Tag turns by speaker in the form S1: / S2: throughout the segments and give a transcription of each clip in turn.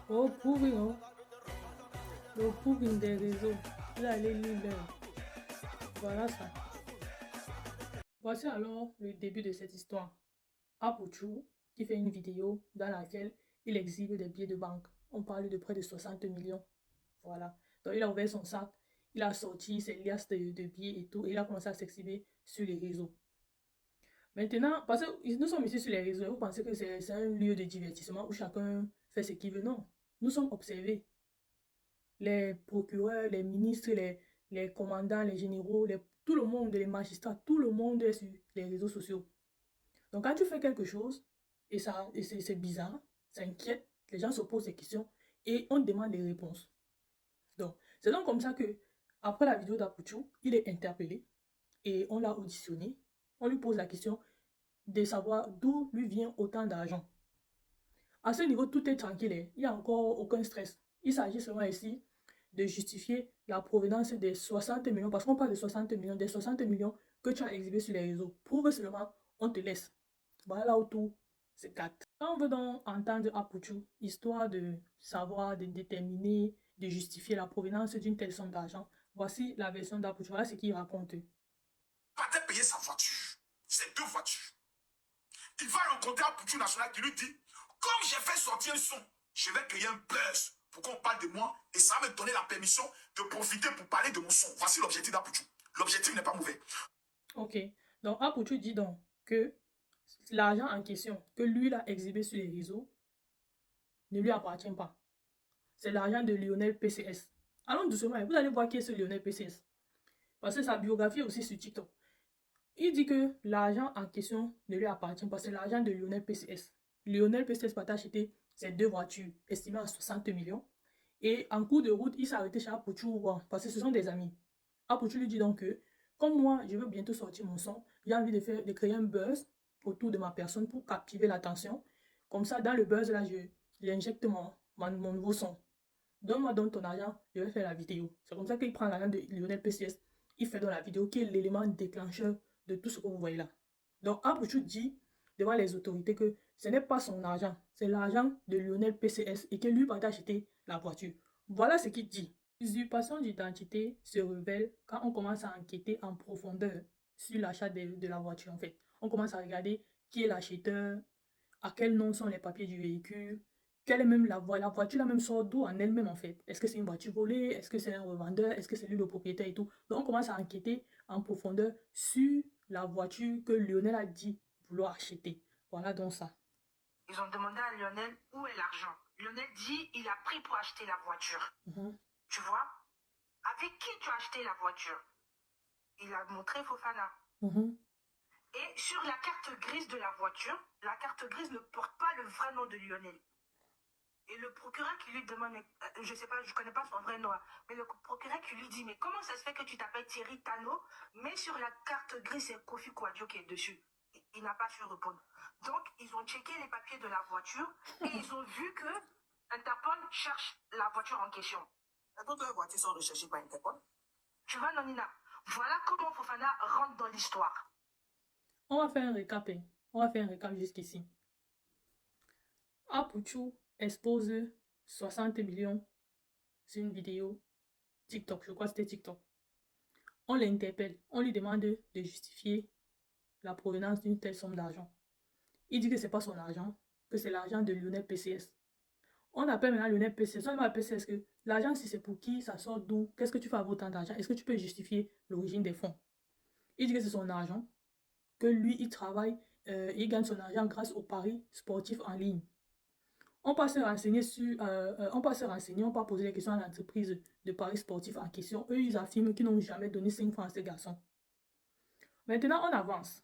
S1: Oh, pourri, hein. Le pourri des réseaux. Vous allez lire leur. Voilà ça. Voici alors le début de cette histoire. Apuchu, qui fait une vidéo dans laquelle il exhibe des billets de banque. On parle de près de 60 millions. Voilà. Donc il a ouvert son sac, il a sorti ses liasses de billets et tout, et il a commencé à s'exhiber sur les réseaux. Maintenant, parce que nous sommes ici sur les réseaux, vous pensez que c'est un lieu de divertissement où chacun fait ce qu'il veut? Non. Nous sommes observés. Les procureurs, les ministres, les commandants, les généraux, tout le monde, les magistrats, tout le monde est sur les réseaux sociaux. Donc quand tu fais quelque chose, et c'est bizarre, ça inquiète, les gens se posent des questions et on demande des réponses. Donc, c'est donc comme ça que, après la vidéo d'Apuchu, il est interpellé et on l'a auditionné. On lui pose la question de savoir d'où lui vient autant d'argent. À ce niveau, tout est tranquille, hein. Il n'y a encore aucun stress. Il s'agit seulement ici de justifier la provenance des 60 millions, parce qu'on parle de 60 millions, des 60 millions que tu as exhibés sur les réseaux. Prouve seulement, on te laisse. Voilà là où tout se gâte. Quand on veut donc entendre Apuchu, histoire de savoir, de déterminer, de justifier la provenance d'une telle somme d'argent, voici la version d'Apuchu. Voilà ce qu'il raconte.
S2: Partait payer sa voiture, ses deux voitures. Il va rencontrer Apuchu National qui lui dit, comme j'ai fait sortir un son, je vais créer un buzz pour qu'on parle de moi et ça va me donner la permission de profiter pour parler de mon son. Voici l'objectif d'Apuchu. L'objectif n'est pas mauvais.
S1: Ok. Donc Apuchu dit donc que l'argent en question que lui a exhibé sur les réseaux ne lui appartient pas. C'est l'argent de Lionel PCS. Allons doucement, vous allez voir qui est ce Lionel PCS. Parce que sa biographie est aussi sur TikTok. Il dit que l'argent en question ne lui appartient pas, c'est l'argent de Lionel PCS. Lionel PCS va acheter ses deux voitures estimées à 60 millions. Et en cours de route, il s'est arrêté chez Apuchu parce que ce sont des amis. Apuchu lui dit donc que, comme moi, je veux bientôt sortir mon son, j'ai envie de créer un buzz autour de ma personne pour captiver l'attention. Comme ça, dans le buzz, là, j'injecte mon nouveau son. Donne-moi donc ton argent, je vais faire la vidéo. C'est comme ça qu'il prend l'argent de Lionel PCS. Il fait dans la vidéo qui est l'élément déclencheur de tout ce que vous voyez là. Donc, Apuchu dit devant les autorités que ce n'est pas son argent, c'est l'argent de Lionel PCS et que lui va acheter la voiture. Voilà ce qu'il dit. L'usurpation d'identité se révèle quand on commence à enquêter en profondeur sur l'achat de la voiture en fait. On commence à regarder qui est l'acheteur, à quel nom sont les papiers du véhicule, quelle est même la voiture, la même sort d'où en elle-même en fait. Est-ce que c'est une voiture volée? Est-ce que c'est un revendeur? Est-ce que c'est lui le propriétaire et tout? Donc on commence à enquêter en profondeur sur la voiture que Lionel a dit vouloir acheter. Voilà donc ça.
S3: Ils ont demandé à Lionel où est l'argent. Lionel dit il a pris pour acheter la voiture. Tu vois? Avec qui tu as acheté la voiture? Il a montré Fofana. Et sur la carte grise de la voiture, la carte grise ne porte pas le vrai nom de Lionel. Et le procureur qui lui demande, je sais pas, je connais pas son vrai nom, mais le procureur qui lui dit, mais comment ça se fait que tu t'appelles Thierry Tano, mais sur la carte grise, c'est Kofi Kouadio qui est dessus. Il n'a pas su répondre. Donc, ils ont checké les papiers de la voiture et ils ont vu que Interpol cherche la voiture en question. D'autres voitures sont recherchées par Interpol. Tu vois, Nonina, voilà comment Fofana rentre dans l'histoire.
S1: On va faire un récap. On va faire un récap jusqu'ici. Apuchu expose 60 millions sur une vidéo TikTok. Je crois que c'était TikTok. On l'interpelle. On lui demande de justifier la provenance d'une telle somme d'argent. Il dit que ce n'est pas son argent, que c'est l'argent de Lionel PCS. On appelle maintenant Lionel PCS. On demande à PCS que l'argent, si c'est pour qui, ça sort d'où, qu'est-ce que tu fais avec autant d'argent? Est-ce que tu peux justifier l'origine des fonds? Il dit que c'est son argent, que lui, il travaille, il gagne son argent grâce aux paris sportifs en ligne. On passe se renseigner on peut poser des questions à l'entreprise de paris sportifs en question. Eux, ils affirment qu'ils n'ont jamais donné 5 francs à ces garçons. Maintenant, on avance.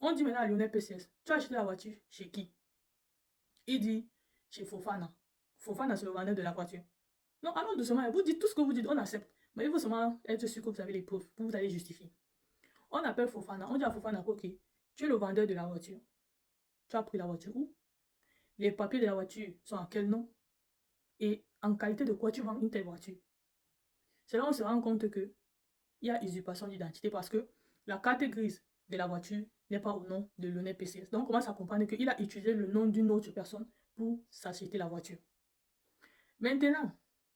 S1: On dit maintenant à Lionel PCS, tu as acheté la voiture chez qui? Il dit, chez Fofana. Fofana, c'est le vendeur de la voiture. Non, allons doucement. Vous dites tout ce que vous dites, on accepte. Mais il faut seulement être sûr que vous avez les preuves pour vous aller justifier. On appelle Fofana. On dit à Fofana, ok, tu es le vendeur de la voiture. Tu as pris la voiture où? Les papiers de la voiture sont à quel nom? Et en qualité de quoi tu vends une telle voiture? C'est là où on se rend compte que il y a usurpation d'identité parce que la carte grise de la voiture n'est pas au nom de Lionel PCS. Donc on commence à comprendre qu'il a utilisé le nom d'une autre personne pour s'acheter la voiture. Maintenant,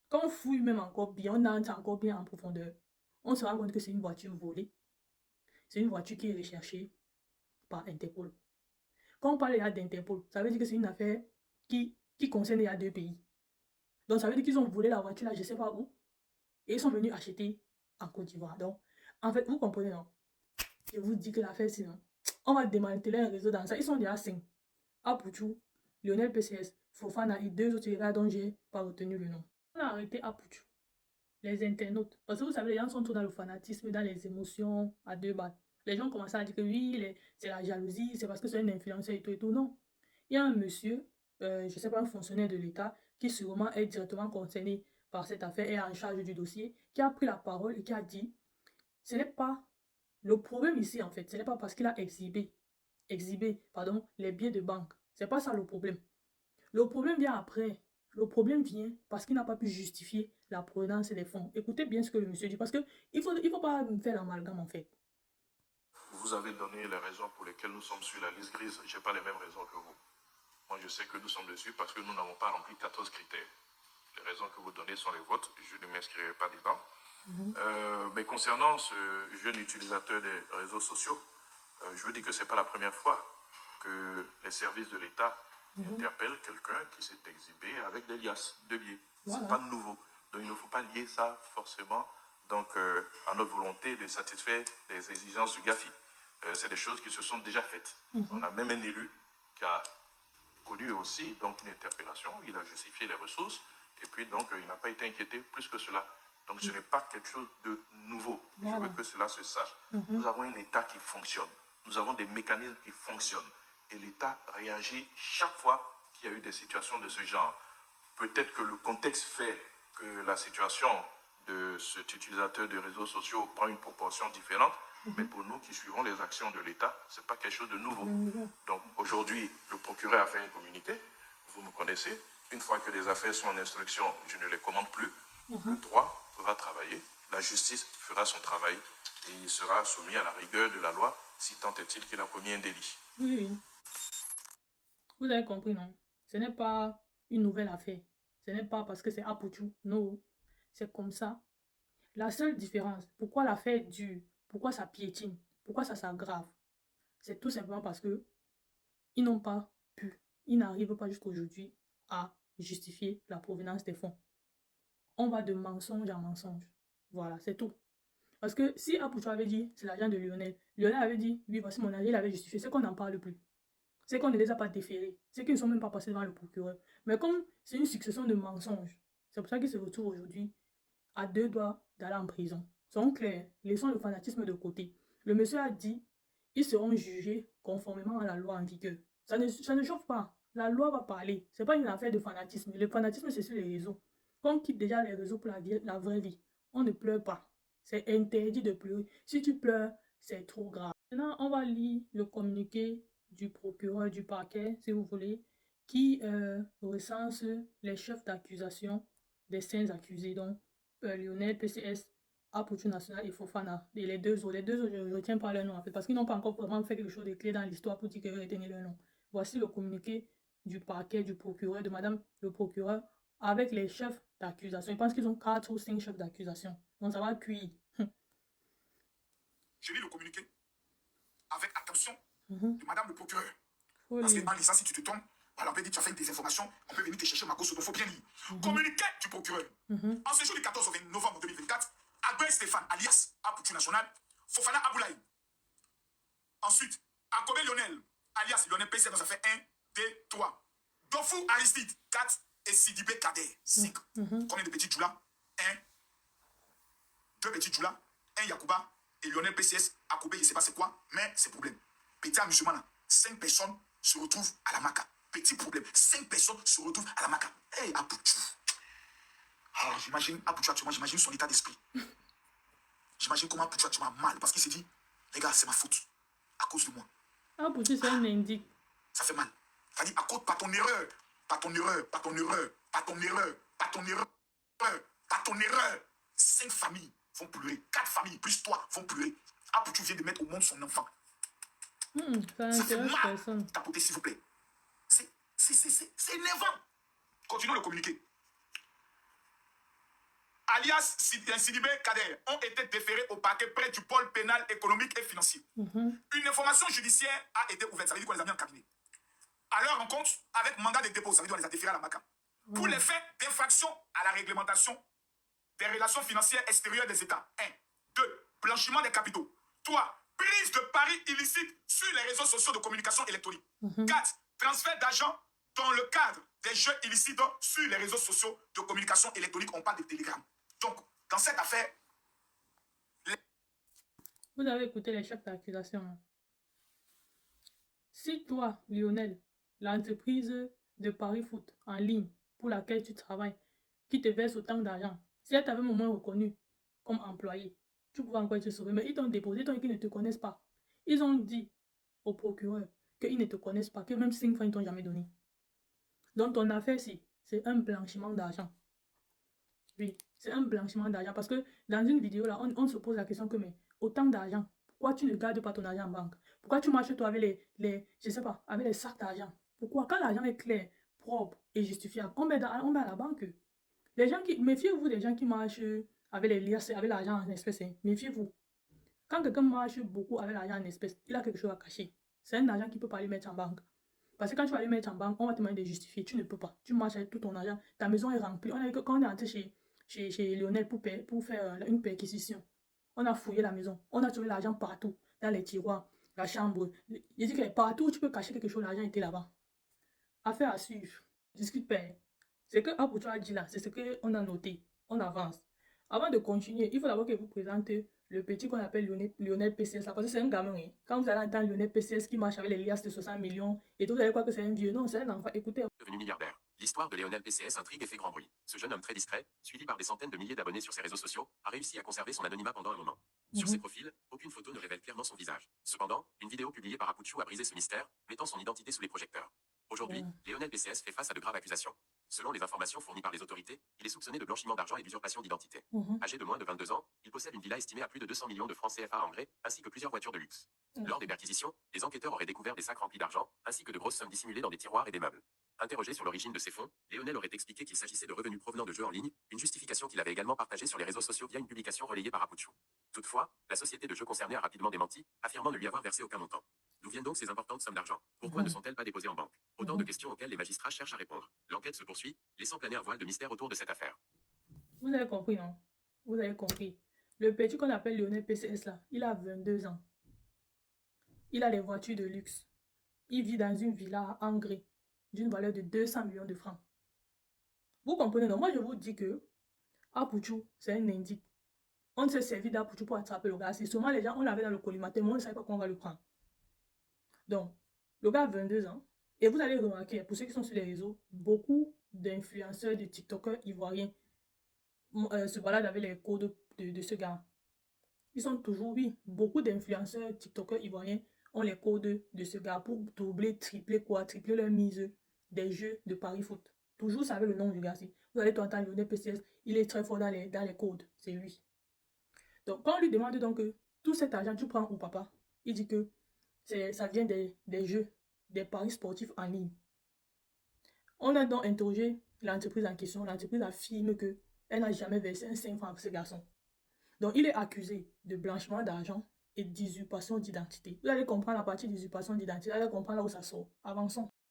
S1: quand on fouille même encore bien, on entre encore bien en profondeur, on se rend compte que c'est une voiture volée. C'est une voiture qui est recherchée par Interpol. Quand on parle d'Interpol, ça veut dire que c'est une affaire qui concerne les deux pays. Donc ça veut dire qu'ils ont volé la voiture là, je ne sais pas où, et ils sont venus acheter en Côte d'Ivoire. Donc, en fait, vous comprenez, non? Je vous dis que l'affaire, sinon, on va démanteler un réseau dans ça. Ils sont déjà 5. Apouchou, Lionel PCS, Fofana et 2 autres gars dont j'ai pas retenu le nom. On a arrêté Apouchou, les internautes. Parce que vous savez, les gens sont tous dans le fanatisme, dans les émotions, à 2 balles. Les gens commencent à dire que oui, c'est la jalousie, c'est parce que c'est un influenceur et tout et tout. Non. Il y a un monsieur, je ne sais pas, un fonctionnaire de l'État, qui sûrement est directement concerné par cette affaire et en charge du dossier, qui a pris la parole et qui a dit, ce n'est pas le problème ici en fait, ce n'est pas parce qu'il a exhibé les billets de banque. C'est pas ça le problème. Le problème vient après. Le problème vient parce qu'il n'a pas pu justifier la provenance des fonds. Écoutez bien ce que le monsieur dit, parce qu'il ne faut pas me faire l'amalgame en fait.
S4: Vous avez donné les raisons pour lesquelles nous sommes sur la liste grise. Je n'ai pas les mêmes raisons que vous. Moi, je sais que nous sommes dessus parce que nous n'avons pas rempli 14 critères. Les raisons que vous donnez sont les vôtres. Je ne m'inscrirai pas dedans. Mais concernant ce jeune utilisateur des réseaux sociaux, je veux dire que ce n'est pas la première fois que les services de l'État interpellent quelqu'un qui s'est exhibé avec des liasses de billets. Voilà. Ce n'est pas nouveau. Donc il ne faut pas lier ça forcément à notre volonté de satisfaire les exigences du GAFI. C'est des choses qui se sont déjà faites. On a même un élu qui a connu aussi donc, une interpellation. Il a justifié les ressources et puis donc il n'a pas été inquiété plus que cela. Donc ce n'est pas quelque chose de nouveau. Voilà. Je veux que cela se sache. Nous avons un État qui fonctionne. Nous avons des mécanismes qui fonctionnent. Et l'État réagit chaque fois qu'il y a eu des situations de ce genre. Peut-être que le contexte fait que la situation de cet utilisateur de réseaux sociaux prend une proportion différente. Mais pour nous qui suivons les actions de l'État, ce n'est pas quelque chose de nouveau. Donc aujourd'hui, le procureur a fait un communiqué. Vous me connaissez. Une fois que les affaires sont en instruction, je ne les commande plus. Le droit va travailler, la justice fera son travail et il sera soumis à la rigueur de la loi si tant est-il qu'il a commis un délit.
S1: Oui. Vous avez compris, non? Ce n'est pas une nouvelle affaire. Ce n'est pas parce que c'est Apouchou. Non. C'est comme ça. La seule différence, pourquoi l'affaire dure, pourquoi ça piétine, pourquoi ça s'aggrave, c'est tout simplement parce que ils n'ont pas pu, ils n'arrivent pas jusqu'à aujourd'hui à justifier la provenance des fonds. On va de mensonge en mensonge. Voilà, c'est tout. Parce que si Apouchou avait dit, c'est l'argent de Lionel, Lionel avait dit, oui, voici mon argent, il avait justifié, c'est qu'on n'en parle plus. C'est qu'on ne les a pas déférés. C'est qu'ils ne sont même pas passés devant le procureur. Mais comme c'est une succession de mensonges, c'est pour ça qu'ils se retrouvent aujourd'hui à 2 doigts d'aller en prison. Soyons clairs, laissons le fanatisme de côté. Le monsieur a dit, ils seront jugés conformément à la loi en vigueur. Ça ne chauffe pas. La loi va parler. Ce n'est pas une affaire de fanatisme. Le fanatisme, c'est sur les réseaux. Quand on quitte déjà les réseaux pour la vraie vie, on ne pleure pas. C'est interdit de pleurer. Si tu pleures, c'est trop grave. Maintenant, on va lire le communiqué du procureur du parquet, si vous voulez, qui recense les chefs d'accusation des 5 accusés, donc Lionel, PCS, Apouchou National et Fofana. Et les deux autres, je ne retiens pas leur nom en fait, parce qu'ils n'ont pas encore vraiment fait quelque chose de clé dans l'histoire pour dire qu'ils retenaient leur nom. Voici le communiqué du parquet, du procureur, de madame le procureur, avec les chefs d'accusation. Je pense qu'ils ont 4 ou 5 chefs d'accusation. Donc ça va cuire.
S2: Je lis le communiqué avec attention de madame le procureur. Parce que en lisant, si tu te tombes, alors on peut dire tu as fait des informations, on peut venir te chercher ma cause, il faut bien lire. Communiqué du procureur. En ce jour du 14 novembre 2024, Agbel Stéphane, alias Apouchou National, Fofana Aboulaye. Ensuite, Akobe Lionel, alias Lionel PC dans affaire 1, 2, 3. Dofou Aristide, 4. Et Sidibé Kader, 5. Combien de petits Djoula? 1. 2 petits Djoula, 1 Yakouba, et Lionel PCS, Akobe, je ne sais pas c'est quoi, mais c'est problème. Petit amusement là, 5 personnes se retrouvent à la maca. Petit problème, 5 personnes se retrouvent à la maca. Hey, Apouchou. Alors, j'imagine Apouchou actuellement, j'imagine son état d'esprit. J'imagine comment Apouchou actuellement mal, parce qu'il s'est dit, les gars, c'est ma faute, à cause de moi.
S1: Apouchou, c'est un indique.
S2: Ça fait mal. Ça dit, à cause, pas ton erreur. Pas ton erreur, pas ton erreur, pas ton erreur, pas ton erreur, pas ton erreur. 5 familles vont pleurer, 4 familles plus toi vont pleurer. Apouchou vient de mettre au monde son enfant. Ça fait mal. Tapoter s'il vous plaît. C'est énervant. Continuons le communiqué. alias Sidibé Kader, ont été déférés au parquet près du pôle pénal, économique et financier. Une information judiciaire a été ouverte, ça veut dire qu'on les a mis en cabinet. À leur rencontre, avec mandat de dépôt, ça veut dire qu'on les a déférés à la MACA. Pour les faits d'infraction à la réglementation des relations financières extérieures des États. 1. 2. Blanchiment des capitaux. 3. Prise de paris illicites sur les réseaux sociaux de communication électronique. 4. Transfert d'argent dans le cadre des jeux illicites sur les réseaux sociaux de communication électronique. On parle de Telegram. Donc, dans cette affaire...
S1: Vous avez écouté les chefs d'accusation. Hein? Si toi, Lionel, l'entreprise de Paris Foot en ligne pour laquelle tu travailles, qui te verse autant d'argent, si elle t'avait au moins reconnu comme employé, tu pouvais encore te sauver. Mais ils t'ont déposé tant qu'ils ne te connaissent pas. Ils ont dit au procureur qu'ils ne te connaissent pas, que même 5 francs ils t'ont jamais donné. Donc ton affaire, c'est un blanchiment d'argent. Oui, c'est un blanchiment d'argent. Parce que dans une vidéo, là, on se pose la question que, mais autant d'argent, pourquoi tu ne gardes pas ton argent en banque? Pourquoi tu marches toi avec je sais pas, avec les sacs d'argent? Pourquoi? Quand l'argent est clair, propre et justifiable, on met à la banque. Les gens qui, méfiez-vous des gens qui marchent avec les liasses, avec l'argent en espèces. Méfiez-vous. Quand quelqu'un marche beaucoup avec l'argent en espèces, il a quelque chose à cacher. C'est un argent qu'il ne peut pas aller mettre en banque. Parce que quand tu vas aller mettre en banque, on va te demander de justifier. Tu ne peux pas. Tu marches avec tout ton argent. Ta maison est remplie. Quand on est entré chez Lionel pour faire une perquisition, on a fouillé la maison. On a trouvé l'argent partout. Dans les tiroirs, la chambre. Il dit que partout où tu peux cacher quelque chose, l'argent était là-bas. Affaire à suivre. Discute père. C'est que Apoutou a dit là, c'est ce qu'on a noté. On avance. Avant de continuer, il faut d'abord que vous présentez le petit qu'on appelle Lionel PCS. Parce que c'est un gamin. Hein. Quand vous allez entendre Lionel PCS qui marche avec les liasses de 60 millions, et tout, vous allez croire que c'est un vieux. Non, c'est un enfant. Écoutez.
S5: Devenu milliardaire. L'histoire de Lionel PCS intrigue et fait grand bruit. Ce jeune homme très discret, suivi par des centaines de milliers d'abonnés sur ses réseaux sociaux, a réussi à conserver son anonymat pendant un moment. Sur ses profils, aucune photo ne révèle clairement son visage. Cependant, une vidéo publiée par Apoutou a brisé ce mystère, mettant son identité sous les projecteurs. Aujourd'hui, Lionel PCS fait face à de graves accusations. Selon les informations fournies par les autorités, il est soupçonné de blanchiment d'argent et d'usurpation d'identité. Âgé de moins de 22 ans, il possède une villa estimée à plus de 200 millions de francs CFA en grès, ainsi que plusieurs voitures de luxe. Lors des perquisitions, les enquêteurs auraient découvert des sacs remplis d'argent, ainsi que de grosses sommes dissimulées dans des tiroirs et des meubles. Interrogé sur l'origine de ces fonds, Lionel aurait expliqué qu'il s'agissait de revenus provenant de jeux en ligne, une justification qu'il avait également partagée sur les réseaux sociaux via une publication relayée par Apoutou. Toutefois, la société de jeux concernée a rapidement démenti, affirmant ne lui avoir versé aucun montant. D'où viennent donc ces importantes sommes d'argent? Pourquoi ne sont-elles pas déposées en banque? Autant de questions auxquelles les magistrats cherchent à répondre. L'enquête se poursuit, laissant planer un voile de mystère autour de cette affaire.
S1: Vous avez compris, non? Vous avez compris. Le petit qu'on appelle Lionel PCS là, il a 22 ans. Il a les voitures de luxe. Il vit dans une villa en grès d'une valeur de 200 millions de francs. Vous comprenez, non? Moi, je vous dis que Apoutou, c'est un indique. On s'est servi d'Apoutou pour attraper le gars. C'est seulement les gens, on l'avait dans le collimateur, mais on ne savait pas qu'on va le prendre. Donc, le gars a 22 ans. Et vous allez remarquer, pour ceux qui sont sur les réseaux, beaucoup d'influenceurs, de TikTokers ivoiriens se baladent avec les codes de ce gars. Ils sont toujours, oui, beaucoup d'influenceurs, TikTokers ivoiriens ont les codes de ce gars pour doubler, tripler, quadrupler leur mise des jeux de Paris Foot. Toujours, ça avec le nom du gars. Vous allez entendre Lionel PCS, il est très fort dans les codes. C'est lui. Donc, quand on lui demande donc tout cet argent, tu prends où, papa? Il dit que ça vient des jeux, des paris sportifs en ligne. On a donc interrogé l'entreprise en question. L'entreprise affirme qu'elle n'a jamais versé un 5 francs à ce garçon. Donc, il est accusé de blanchiment d'argent et d'usurpation d'identité. Vous allez comprendre à partir d'usurpation d'identité, vous allez comprendre là où ça sort. Avançons.